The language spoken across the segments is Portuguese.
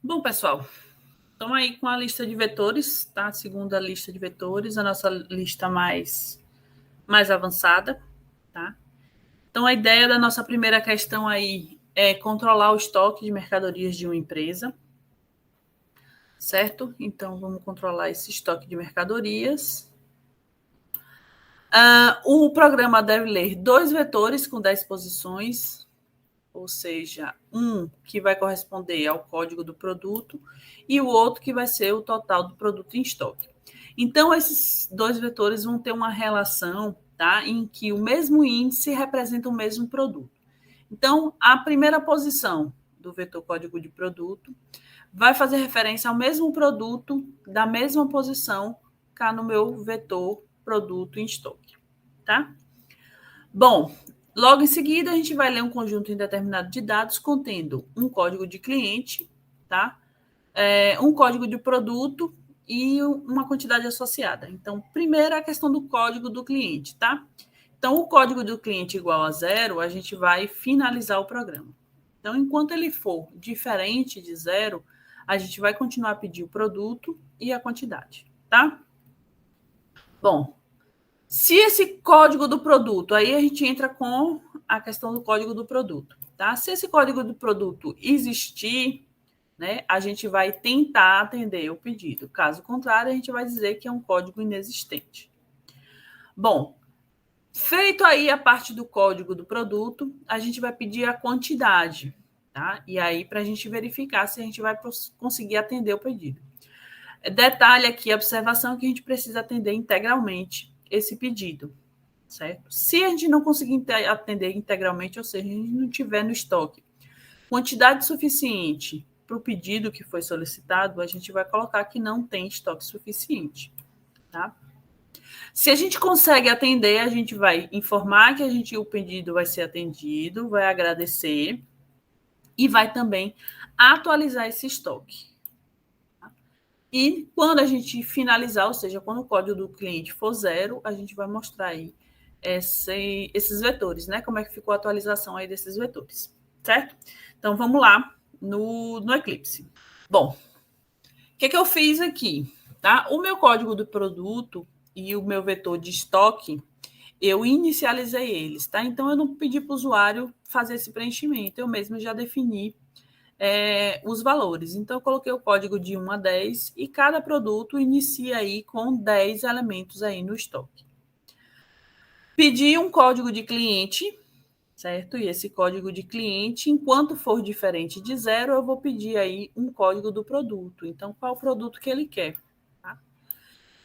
Bom, pessoal, estamos aí com a lista de vetores, tá? A segunda lista de vetores, a nossa lista mais avançada, tá? Então, a ideia da nossa primeira questão aí é controlar o estoque de mercadorias de uma empresa, certo? Então, vamos controlar esse estoque de mercadorias. O programa deve ler 2 vetores com 10 posições, ou seja, um que vai corresponder ao código do produto e o outro que vai ser o total do produto em estoque. Então, esses 2 vetores vão ter uma relação, tá, em que o mesmo índice representa o mesmo produto. Então, a primeira posição do vetor código de produto vai fazer referência ao mesmo produto da mesma posição cá no meu vetor produto em estoque, tá? Bom, logo em seguida a gente vai ler um conjunto indeterminado de dados contendo um código de cliente, tá? Um código de produto e uma quantidade associada. Então, primeiro a questão do código do cliente, tá? Então, o código do cliente igual a 0, a gente vai finalizar o programa. Então, enquanto ele for diferente de 0, a gente vai continuar a pedir o produto e a quantidade, tá? Bom, se esse código do produto, aí a gente entra com a questão do código do produto, tá? Se esse código do produto existir, né, a gente vai tentar atender o pedido. Caso contrário, a gente vai dizer que é um código inexistente. Bom, feito aí a parte do código do produto, a gente vai pedir a quantidade, tá? E aí, para a gente verificar se a gente vai conseguir atender o pedido. Detalhe aqui, a observação que a gente precisa atender integralmente esse pedido, certo? Se a gente não conseguir atender integralmente, ou seja, a gente não tiver no estoque quantidade suficiente para o pedido que foi solicitado, a gente vai colocar que não tem estoque suficiente, tá? Se a gente consegue atender, a gente vai informar que o pedido vai ser atendido, vai agradecer e vai também atualizar esse estoque. E quando a gente finalizar, ou seja, quando o código do cliente for 0, a gente vai mostrar aí esses vetores, né? Como é que ficou a atualização aí desses vetores, certo? Então, vamos lá no Eclipse. Bom, o que eu fiz aqui? Tá? O meu código do produto e o meu vetor de estoque, eu inicializei eles, tá? Então, eu não pedi para o usuário fazer esse preenchimento, eu mesmo já defini os valores. Então, eu coloquei o código de 1 a 10 e cada produto inicia aí com 10 elementos aí no estoque. Pedi um código de cliente, certo? E esse código de cliente, enquanto for diferente de 0, eu vou pedir aí um código do produto. Então, qual o produto que ele quer? Tá?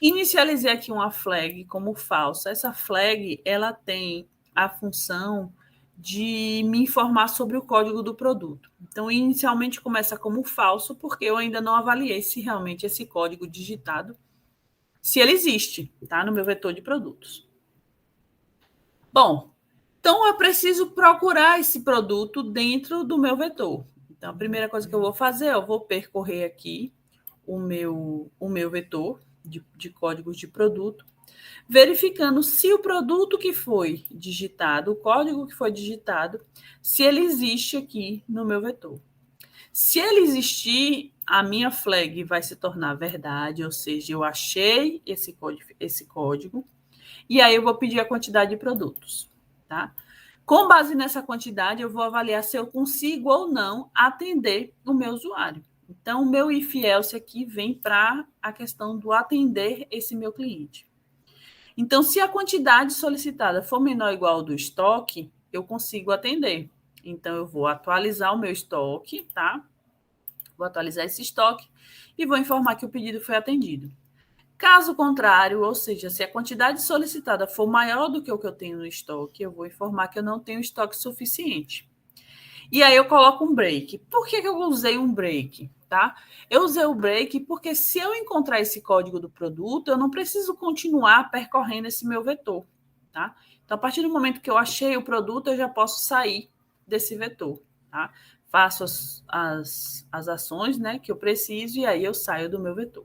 Inicializei aqui uma flag como falsa. Essa flag, ela tem a função de me informar sobre o código do produto. Então, inicialmente começa como falso, porque eu ainda não avaliei se realmente esse código digitado, se ele existe, tá? No meu vetor de produtos. Bom, então eu preciso procurar esse produto dentro do meu vetor. Então, a primeira coisa que eu vou fazer, eu vou percorrer aqui o meu vetor de códigos de produto, verificando se o produto que foi digitado, o código que foi digitado, se ele existe aqui no meu vetor. Se ele existir, a minha flag vai se tornar verdade, ou seja, eu achei esse código e aí eu vou pedir a quantidade de produtos, tá? Com base nessa quantidade, eu vou avaliar se eu consigo ou não atender o meu usuário. Então, o meu if else aqui vem para a questão do atender esse meu cliente. Então, se a quantidade solicitada for menor ou igual ao do estoque, eu consigo atender. Então, eu vou atualizar o meu estoque, tá? Vou atualizar esse estoque e vou informar que o pedido foi atendido. Caso contrário, ou seja, se a quantidade solicitada for maior do que o que eu tenho no estoque, eu vou informar que eu não tenho estoque suficiente. E aí eu coloco um break. Por que eu usei um break? Tá? Eu usei o break porque se eu encontrar esse código do produto, eu não preciso continuar percorrendo esse meu vetor. Tá? Então, a partir do momento que eu achei o produto, eu já posso sair desse vetor. Tá? Faço as ações, né, que eu preciso e aí eu saio do meu vetor.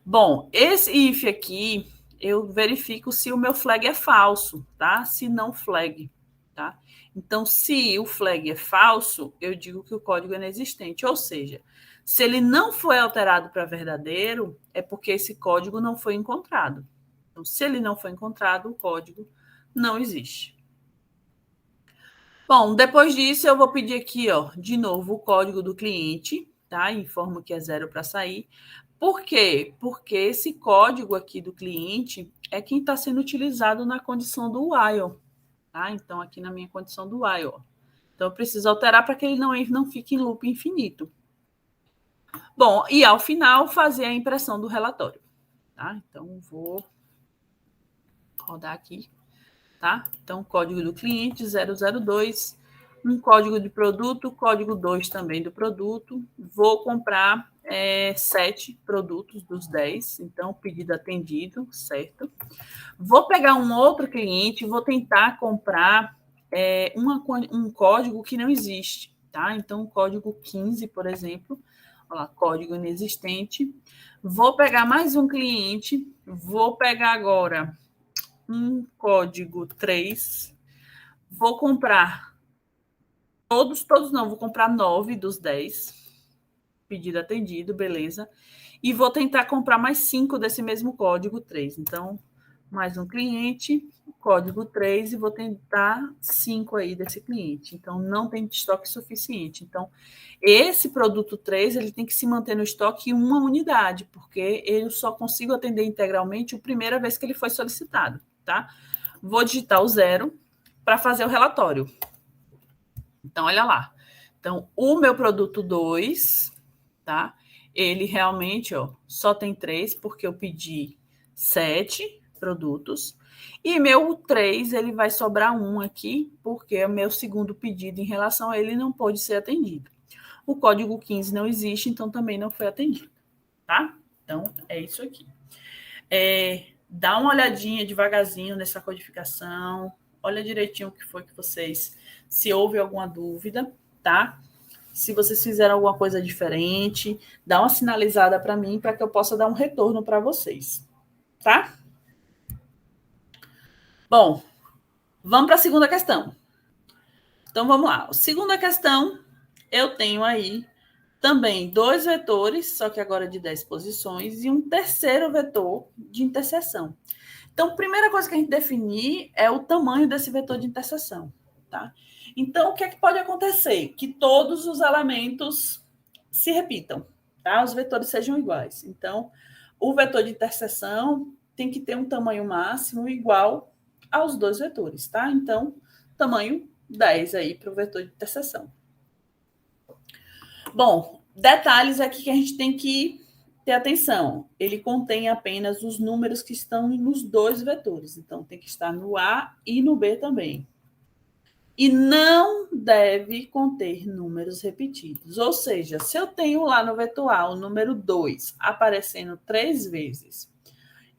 Bom, esse if aqui, eu verifico se o meu flag é falso, tá? Se não flag, tá? Então, se o flag é falso, eu digo que o código é inexistente. Ou seja, se ele não foi alterado para verdadeiro, é porque esse código não foi encontrado. Então, se ele não foi encontrado, o código não existe. Bom, depois disso, eu vou pedir aqui, ó, de novo, o código do cliente, tá? Informo que é 0 para sair. Por quê? Porque esse código aqui do cliente é quem está sendo utilizado na condição do while, tá? Então, aqui na minha condição do while, ó. Então, eu preciso alterar para que ele não fique em loop infinito. Bom, e ao final, fazer a impressão do relatório, tá? Então, vou rodar aqui, tá? Então, código do cliente 002, um código de produto, código 2 também do produto. Vou comprar 7 produtos dos 10, então, pedido atendido, certo? Vou pegar um outro cliente, vou tentar comprar um código que não existe, tá? Então, código 15, por exemplo, olha lá, código inexistente. Vou pegar mais um cliente, vou pegar agora um código 3, vou comprar todos não, vou comprar 9 dos 10, pedido atendido, beleza. E vou tentar comprar mais 5 desse mesmo código 3. Então, mais um cliente, código 3, e vou tentar 5 aí desse cliente. Então, não tem estoque suficiente. Então, esse produto 3, ele tem que se manter no estoque em uma unidade, porque eu só consigo atender integralmente a primeira vez que ele foi solicitado, tá? Vou digitar o 0 para fazer o relatório. Então, olha lá. Então, o meu produto 2, tá? Ele realmente, ó, só tem 3, porque eu pedi 7 produtos. E meu 3, ele vai sobrar 1 aqui, porque o meu segundo pedido em relação a ele não pode ser atendido. O código 15 não existe, então também não foi atendido, tá? Então, é isso aqui. Dá uma olhadinha devagarzinho nessa codificação, olha direitinho o que foi que vocês, se houve alguma dúvida, tá? Se vocês fizeram alguma coisa diferente, dá uma sinalizada para mim para que eu possa dar um retorno para vocês, tá? Bom, vamos para a segunda questão. Então, vamos lá. Segunda questão, eu tenho aí também 2 vetores, só que agora de 10 posições, e um terceiro vetor de interseção. Então, a primeira coisa que a gente definir é o tamanho desse vetor de interseção, tá? Então, o que é que pode acontecer? Que todos os elementos se repitam, tá? Os vetores sejam iguais. Então, o vetor de interseção tem que ter um tamanho máximo igual aos 2 vetores, tá? Então, tamanho 10 aí para o vetor de interseção. Bom, detalhes aqui que a gente tem que ter atenção. Ele contém apenas os números que estão nos 2 vetores. Então, tem que estar no A e no B também. E não deve conter números repetidos. Ou seja, se eu tenho lá no vetor A o número 2 aparecendo 3 vezes,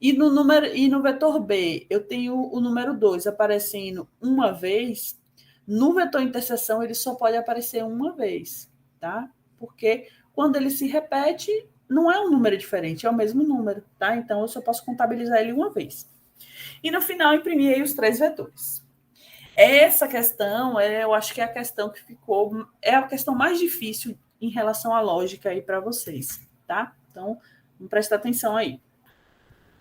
e no vetor B eu tenho o número 2 aparecendo uma vez, no vetor interseção ele só pode aparecer uma vez, tá? Porque quando ele se repete, não é um número diferente, é o mesmo número, tá? Então eu só posso contabilizar ele uma vez. E no final imprimir aí os 3 vetores. Essa questão, eu acho que é a questão que ficou, é a questão mais difícil em relação à lógica aí para vocês, tá? Então, vamos prestar atenção aí.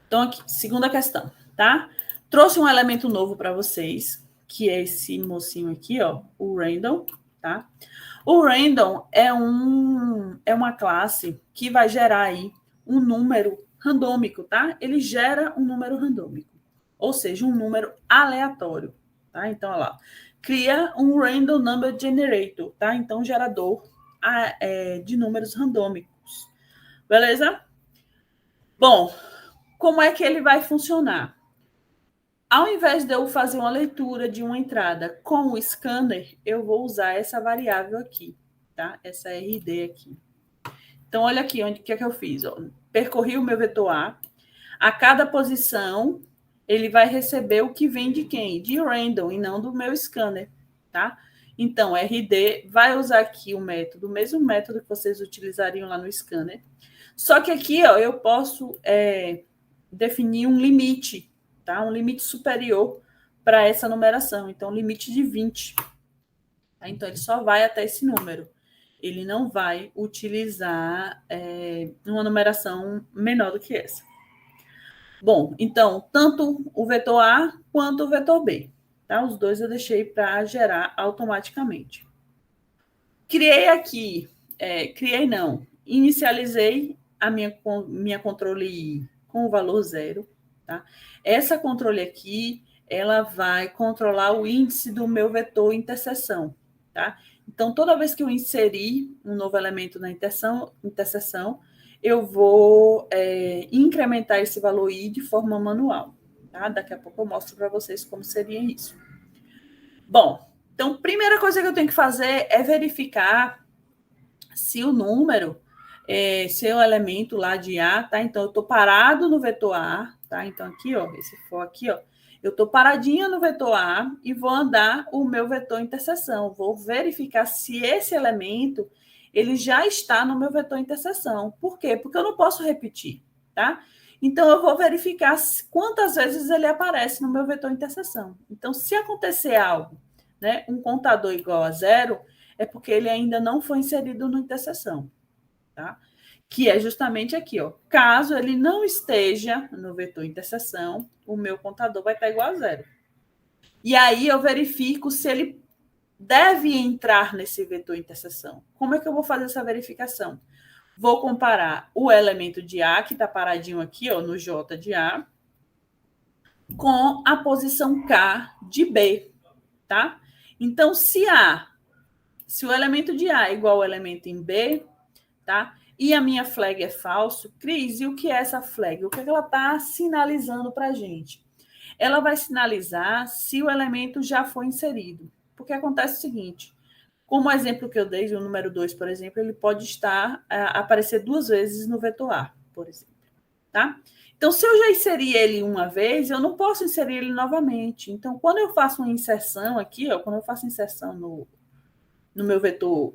Então, aqui, segunda questão, tá? Trouxe um elemento novo para vocês, que é esse mocinho aqui, ó, o random, tá? O random é uma classe que vai gerar aí um número randômico, tá? Ele gera um número randômico, ou seja, um número aleatório, tá? Então, olha lá, cria um random number generator, tá? Então, gerador de números randômicos, beleza? Bom, como é que ele vai funcionar? Ao invés de eu fazer uma leitura de uma entrada com o scanner, eu vou usar essa variável aqui, tá? Essa RD aqui. Então, olha aqui onde que é que eu fiz. Ó. Percorri o meu vetor A cada posição, ele vai receber o que vem de quem? De random, e não do meu scanner, tá? Então, RD vai usar aqui o mesmo método que vocês utilizariam lá no scanner. Só que aqui, ó, eu posso definir um limite, tá? Um limite superior para essa numeração. Então, limite de 20. Tá? Então, ele só vai até esse número. Ele não vai utilizar uma numeração menor do que essa. Bom, então, tanto o vetor A quanto o vetor B. Tá? Os dois eu deixei para gerar automaticamente. Criei aqui, inicializei a minha controle I com o valor 0. Tá? Essa controle aqui, ela vai controlar o índice do meu vetor interseção. Tá? Então, toda vez que eu inserir um novo elemento na interseção, eu vou incrementar esse valor I de forma manual. Tá? Daqui a pouco eu mostro para vocês como seria isso. Bom, então, primeira coisa que eu tenho que fazer é verificar se o número, se o elemento lá de A, tá? Então, eu estou parado no vetor A, tá? Então, aqui, ó, esse for aqui, ó, eu estou paradinha no vetor A e vou andar o meu vetor interseção. Vou verificar se esse elemento, ele já está no meu vetor interseção. Por quê? Porque eu não posso repetir, tá? Então, eu vou verificar quantas vezes ele aparece no meu vetor interseção. Então, se acontecer algo, né, um contador igual a 0, é porque ele ainda não foi inserido no interseção, tá? Que é justamente aqui, ó. Caso ele não esteja no vetor interseção, o meu contador vai estar igual a 0. E aí eu verifico se ele deve entrar nesse vetor interseção. Como é que eu vou fazer essa verificação? Vou comparar o elemento de A, que está paradinho aqui, ó, no J de A, com a posição K de B, tá? Então, se o elemento de A é igual ao elemento em B, tá? E a minha flag é falso, Cris, e o que é essa flag? O que ela está sinalizando para a gente? Ela vai sinalizar se o elemento já foi inserido. Porque acontece o seguinte, como o exemplo que eu dei, o número 2, por exemplo, ele pode aparecer 2 vezes no vetor A, por exemplo, tá? Então, se eu já inseri ele uma vez, eu não posso inserir ele novamente. Então, quando eu faço uma inserção aqui, ó, quando eu faço inserção no meu vetor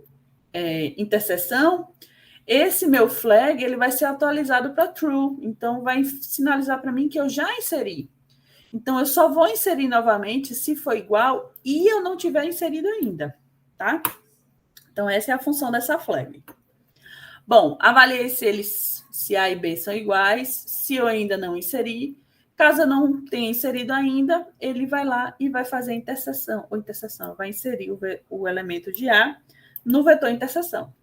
interseção, esse meu flag ele vai ser atualizado para true. Então, vai sinalizar para mim que eu já inseri. Então, eu só vou inserir novamente se for igual e eu não tiver inserido ainda, tá? Então, essa é a função dessa flag. Bom, avaliei se A e B são iguais, se eu ainda não inseri. Caso eu não tenha inserido ainda, ele vai lá e vai fazer a interseção. Ou interseção, vai inserir o elemento de A no vetor interseção.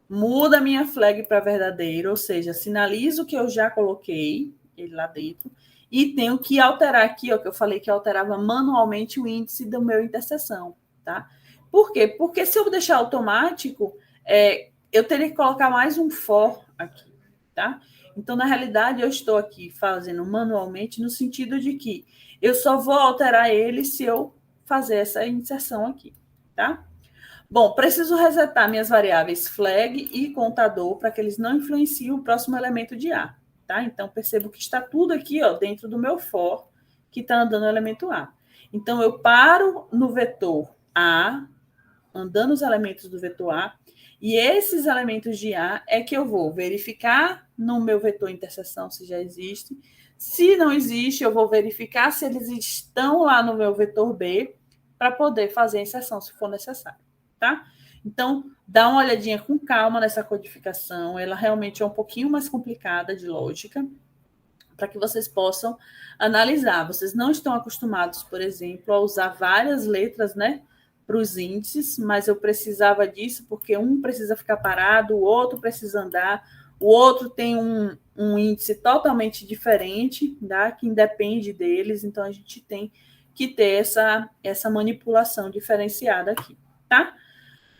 Muda a minha flag para verdadeiro, ou seja, sinalizo que eu já coloquei ele lá dentro e tenho que alterar aqui, ó, que eu falei que alterava manualmente o índice do meu interseção, tá? Por quê? Porque se eu deixar automático, eu teria que colocar mais um for aqui, tá? Então, na realidade, eu estou aqui fazendo manualmente no sentido de que eu só vou alterar ele se eu fazer essa inserção aqui, tá? Bom, preciso resetar minhas variáveis flag e contador para que eles não influenciem o próximo elemento de A, tá? Então, percebo que está tudo aqui, ó, dentro do meu for, que está andando o elemento A. Então, eu paro no vetor A, andando os elementos do vetor A, e esses elementos de A é que eu vou verificar no meu vetor interseção se já existe. Se não existe, eu vou verificar se eles estão lá no meu vetor B para poder fazer a inserção, se for necessário, tá? Então, dá uma olhadinha com calma nessa codificação. Ela realmente é um pouquinho mais complicada de lógica, para que vocês possam analisar. Vocês não estão acostumados, por exemplo, a usar várias letras, né, para os índices, mas eu precisava disso porque um precisa ficar parado, o outro precisa andar, o outro tem um índice totalmente diferente, tá? Que independe deles, então a gente tem que ter essa manipulação diferenciada aqui, tá?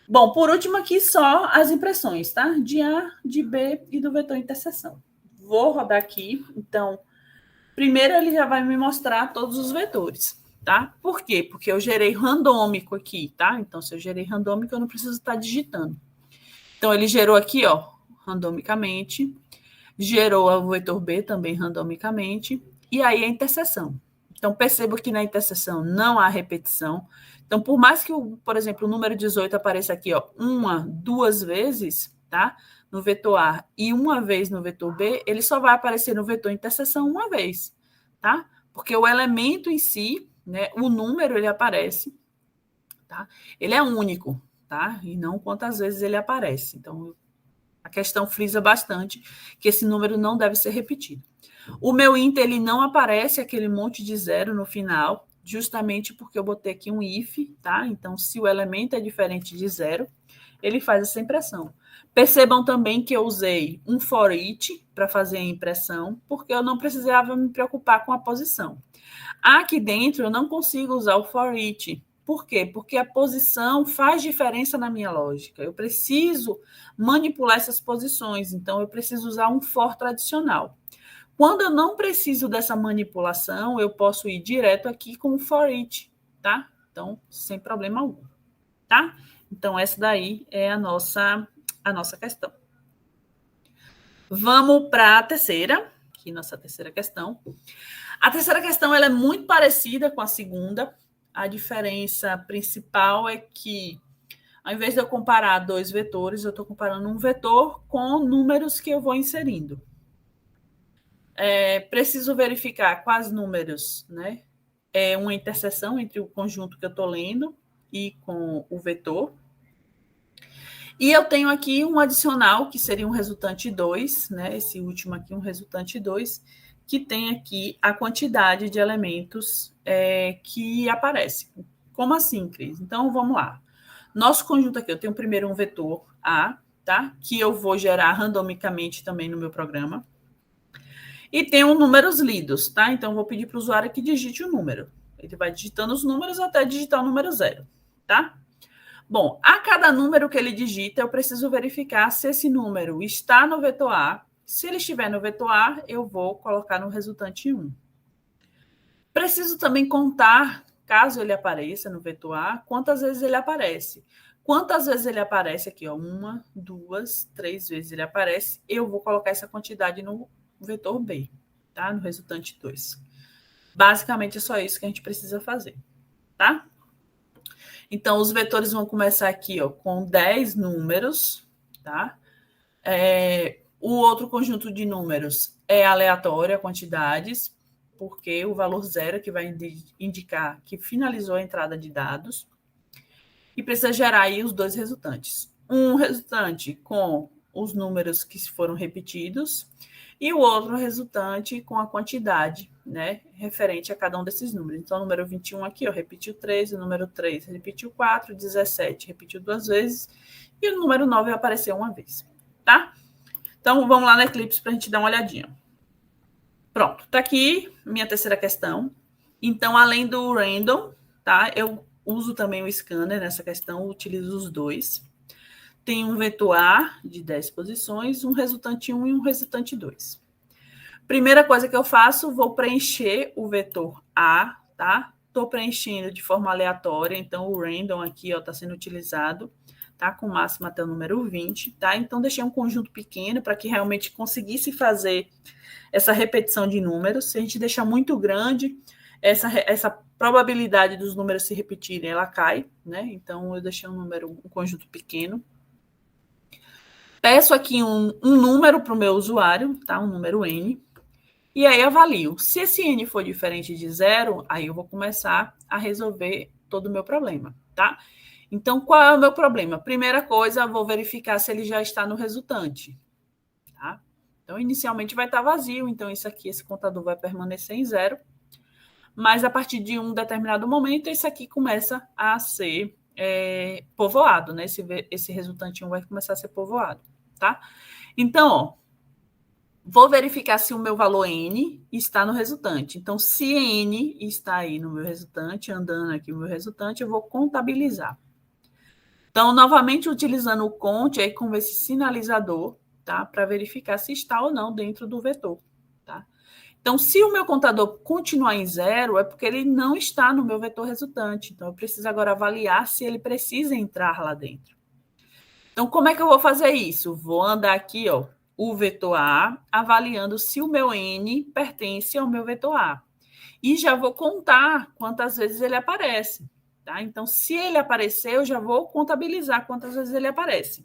Bom, por último aqui só as impressões, tá? De A, de B e do vetor interseção. Vou rodar aqui, então, primeiro ele já vai me mostrar todos os vetores, tá? Por quê? Porque eu gerei randômico aqui, tá? Então, se eu gerei randômico, eu não preciso estar digitando. Então, ele gerou aqui, ó, randomicamente, gerou o vetor B também randomicamente, e aí a interseção. Então, percebo que na interseção não há repetição. Então, por mais que, por exemplo, o número 18 apareça aqui, ó, 1, 2 vezes, tá? No vetor A e uma vez no vetor B, ele só vai aparecer no vetor interseção uma vez, tá? Porque o elemento em si, né, o número ele aparece, tá? Ele é único, tá? E não quantas vezes ele aparece. Então, a questão frisa bastante que esse número não deve ser repetido. O meu int, ele não aparece aquele monte de zero no final, justamente porque eu botei aqui um if, tá? Então, se o elemento é diferente de zero, ele faz essa impressão. Percebam também que eu usei um for each para fazer a impressão, porque eu não precisava me preocupar com a posição. Aqui dentro eu não consigo usar o for each. Por quê? Porque a posição faz diferença na minha lógica. Eu preciso manipular essas posições, então eu preciso usar um for tradicional. Quando eu não preciso dessa manipulação, eu posso ir direto aqui com o for each, tá? Então, sem problema algum, tá? Então, essa daí é a nossa questão. Vamos para a terceira, aqui nossa terceira questão. A terceira questão ela é muito parecida com a segunda. A diferença principal é que, ao invés de eu comparar dois vetores, eu estou comparando um vetor com números que eu vou inserindo. Preciso verificar quais números, né? É uma interseção entre o conjunto que eu estou lendo e com o vetor. E eu tenho aqui um adicional, que seria um resultante 2, né? Esse último aqui, um resultante 2, que tem aqui a quantidade de elementos que aparece. Como assim, Cris? Então, vamos lá. Nosso conjunto aqui, eu tenho primeiro um vetor A, tá? Que eu vou gerar randomicamente também no meu programa. E tenho números lidos, tá? Então, vou pedir para o usuário que digite o número. Ele vai digitando os números até digitar o número 0, tá? Bom, a cada número que ele digita, eu preciso verificar se esse número está no vetor A. Se ele estiver no vetor A, eu vou colocar no resultante 1. Preciso também contar, caso ele apareça no vetor A, quantas vezes ele aparece. Quantas vezes ele aparece aqui? Ó, 1, 2, 3 vezes ele aparece. Eu vou colocar essa quantidade no vetor B, tá? No resultante 2. Basicamente, é só isso que a gente precisa fazer, tá? Então, os vetores vão começar aqui, ó, com 10 números, tá? O outro conjunto de números é aleatório, a quantidades, porque o valor 0 que vai indicar que finalizou a entrada de dados. E precisa gerar aí os dois resultantes. Um resultante com os números que foram repetidos e o outro resultante com a quantidade, né, referente a cada um desses números. Então, o número 21 aqui, ó, repetiu 3, o número 3 repetiu 4, 17 repetiu 2 vezes e o número 9 apareceu uma vez, tá? Então, vamos lá no Eclipse para a gente dar uma olhadinha. Pronto, tá aqui minha terceira questão. Então, além do random, tá, eu uso também o scanner nessa questão, utilizo os dois. Tem um vetor A de 10 posições, um resultante 1 e um resultante 2. Primeira coisa que eu faço, vou preencher o vetor A, tá? Estou preenchendo de forma aleatória, então o random aqui está sendo utilizado, tá? Com máximo até o número 20, tá? Então, deixei um conjunto pequeno para que realmente conseguisse fazer essa repetição de números. Se a gente deixar muito grande, essa probabilidade dos números se repetirem, ela cai, né? Então, eu deixei um conjunto pequeno. Peço aqui um número para o meu usuário, tá? Um número N. E aí avalio. Se esse N for diferente de 0, aí eu vou começar a resolver todo o meu problema, tá? Então, qual é o meu problema? Primeira coisa, vou verificar se ele já está no resultante, tá? Então, inicialmente vai estar vazio, então isso aqui, esse contador vai permanecer em 0. Mas a partir de um determinado momento, isso aqui começa a ser povoado, né? Esse resultante 1 vai começar a ser povoado, tá? Então, ó, vou verificar se o meu valor N está no resultante. Então, se N está aí no meu resultante, andando aqui no meu resultante, eu vou contabilizar. Então, novamente, utilizando o cont aí com esse sinalizador, tá? Para verificar se está ou não dentro do vetor, tá? Então, se o meu contador continuar em 0, é porque ele não está no meu vetor resultante. Então, eu preciso agora avaliar se ele precisa entrar lá dentro. Então, como é que eu vou fazer isso? Vou andar aqui, ó, o vetor A, avaliando se o meu N pertence ao meu vetor A. E já vou contar quantas vezes ele aparece, tá? Então, se ele aparecer, eu já vou contabilizar quantas vezes ele aparece.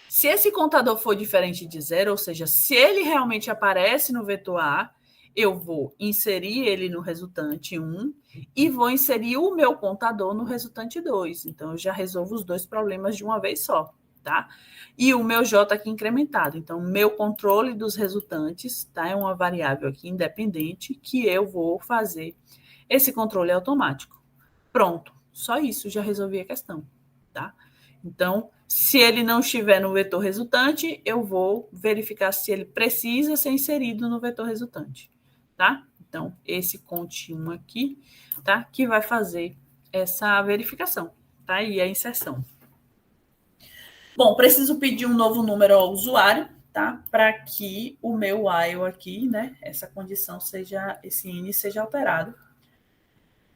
Se esse contador for diferente de 0, ou seja, se ele realmente aparece no vetor A, eu vou inserir ele no resultante 1 e vou inserir o meu contador no resultante 2. Então, eu já resolvo os dois problemas de uma vez só, tá? E o meu J aqui incrementado. Então, meu controle dos resultantes, tá? É uma variável aqui independente que eu vou fazer esse controle automático. Pronto, só isso, já resolvi a questão, tá? Então, se ele não estiver no vetor resultante, eu vou verificar se ele precisa ser inserido no vetor resultante, tá? Então, esse conte 1 aqui, tá? Que vai fazer essa verificação, tá? E a inserção. Bom, preciso pedir um novo número ao usuário, tá? Para que o meu while aqui, né? Essa condição seja, esse INI seja alterado.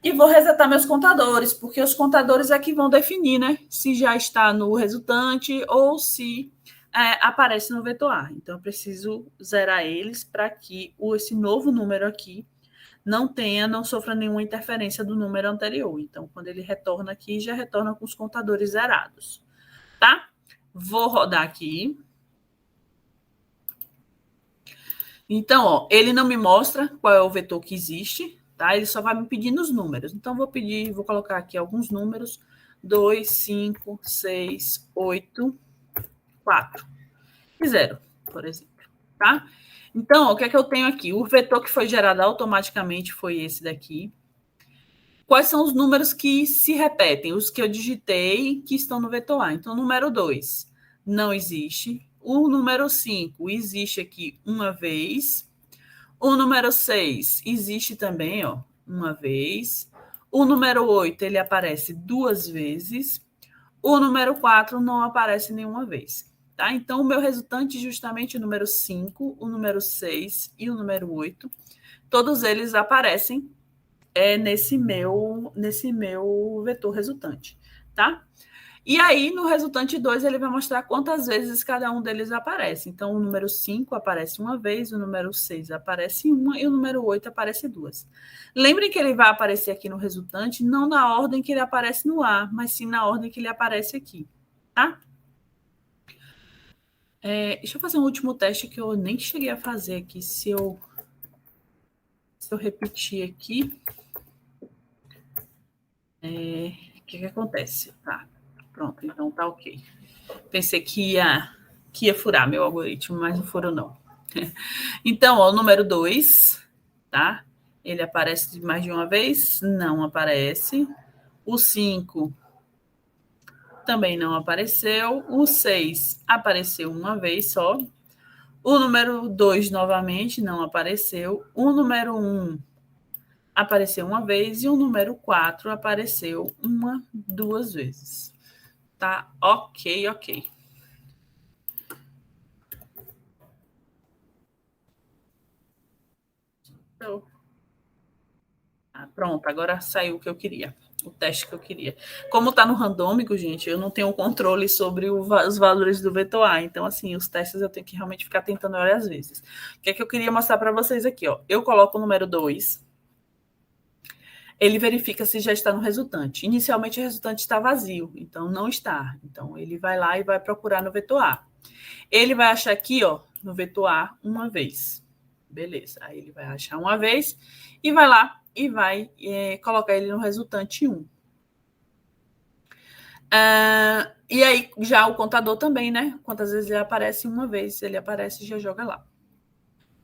E vou resetar meus contadores, porque os contadores é que vão definir, né? Se já está no resultante ou se aparece no vetor A. Então, eu preciso zerar eles para que esse novo número aqui não sofra nenhuma interferência do número anterior. Então, quando ele retorna aqui, já retorna com os contadores zerados, tá? Vou rodar aqui. Então, ó, ele não me mostra qual é o vetor que existe, tá? Ele só vai me pedindo os números. Então, vou colocar aqui alguns números: 2, 5, 6, 8, 4 e 0, por exemplo, tá? Então, ó, o que é que eu tenho aqui? O vetor que foi gerado automaticamente foi esse daqui. Quais são os números que se repetem? Os que eu digitei que estão no vetor A. Então, o número 2 não existe. O número 5 existe aqui uma vez. O número 6 existe também, ó, uma vez. O número 8 ele aparece duas vezes. O número 4 não aparece nenhuma vez. Tá? Então, o meu resultante é justamente o número 5, o número 6 e o número 8. Todos eles aparecem nesse meu vetor resultante. Tá? E aí, no resultante 2, ele vai mostrar quantas vezes cada um deles aparece. Então, o número 5 aparece uma vez, o número 6 aparece uma e o número 8 aparece duas. Lembrem que ele vai aparecer aqui no resultante, não na ordem que ele aparece no A, mas sim na ordem que ele aparece aqui, tá? Deixa eu fazer um último teste que eu nem cheguei a fazer aqui. Se eu repetir aqui, o que acontece? Tá, pronto, então tá ok. Pensei que ia furar meu algoritmo, mas não furou não. Então, ó, o número 2, tá? Ele aparece mais de uma vez? Não aparece. O 5 também não apareceu. O 6 apareceu uma vez só. O número 2 novamente não apareceu. O número 1 apareceu uma vez e o número 4 apareceu duas vezes. Tá? Ok. Então, pronto, agora saiu o que eu queria, o teste que eu queria. Como está no randômico, gente, eu não tenho controle sobre os valores do vetor A, então, assim, os testes eu tenho que realmente ficar tentando várias vezes. O que é que eu queria mostrar para vocês aqui, ó? Eu coloco o número 2, ele verifica se já está no resultante. Inicialmente, o resultante está vazio, então não está. Então, ele vai lá e vai procurar no vetor A. Ele vai achar aqui, ó, no vetor A, uma vez. Beleza, aí ele vai achar uma vez e vai lá e vai colocar ele no resultante 1. E aí, já o contador também, né? Quantas vezes ele aparece? Uma vez. Ele aparece e já joga lá.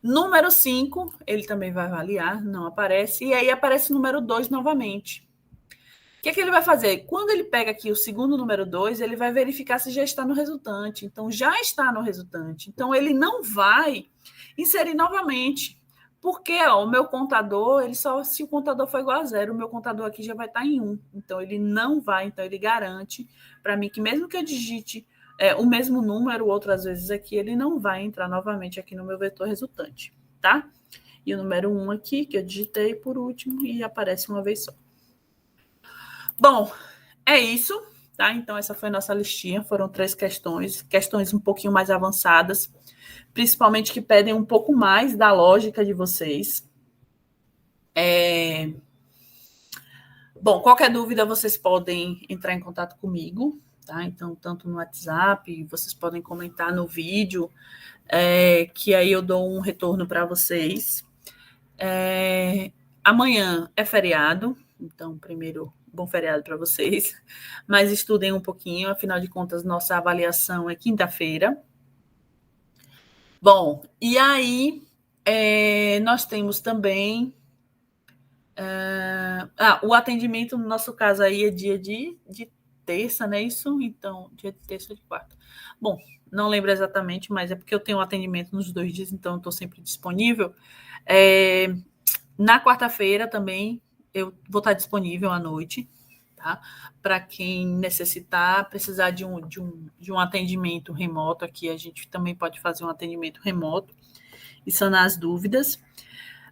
Número 5, ele também vai avaliar, não aparece. E aí aparece o número 2 novamente. O que é que ele vai fazer? Quando ele pega aqui o segundo número 2, ele vai verificar se já está no resultante. Então, já está no resultante. Então, ele não vai inserir novamente. Porque o meu contador, se o contador for igual a 0, o meu contador aqui já vai estar em 1. Então, ele não vai. Então, ele garante para mim que mesmo que eu digite o mesmo número outras vezes aqui, ele não vai entrar novamente aqui no meu vetor resultante, tá? E o número 1 aqui, que eu digitei por último, e aparece uma vez só. Bom, é isso, tá? Então, essa foi a nossa listinha. Foram 3 questões um pouquinho mais avançadas, principalmente que pedem um pouco mais da lógica de vocês. Bom, qualquer dúvida, vocês podem entrar em contato comigo, tá? Então, tanto no WhatsApp, vocês podem comentar no vídeo, que aí eu dou um retorno para vocês. Amanhã é feriado, então, primeiro, bom feriado para vocês. Mas estudem um pouquinho, afinal de contas, nossa avaliação é quinta-feira. Bom, e aí nós temos também o atendimento, no nosso caso aí, é dia de terça, não é isso? Então, dia de terça ou de quarta. Bom, não lembro exatamente, mas é porque eu tenho um atendimento nos 2 dias, então eu estou sempre disponível. Na quarta-feira também eu vou estar disponível à noite, tá? Para quem necessitar, precisar de um atendimento remoto aqui, a gente também pode fazer um atendimento remoto e sanar as dúvidas.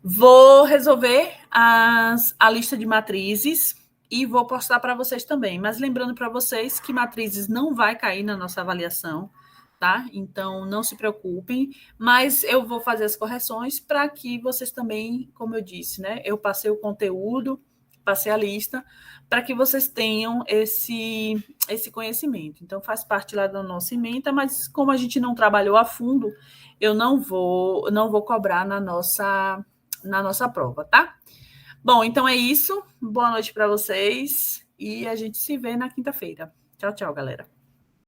Vou resolver a lista de matrizes e vou postar para vocês também. Mas lembrando para vocês que matrizes não vai cair na nossa avaliação, tá? Então não se preocupem, mas eu vou fazer as correções para que vocês também, como eu disse, né? Eu passei o conteúdo, passei a lista, para que vocês tenham esse conhecimento. Então faz parte lá da nossa ementa, mas como a gente não trabalhou a fundo, eu não vou cobrar na nossa prova, tá? Bom, então é isso. Boa noite para vocês e a gente se vê na quinta-feira. Tchau, tchau, galera.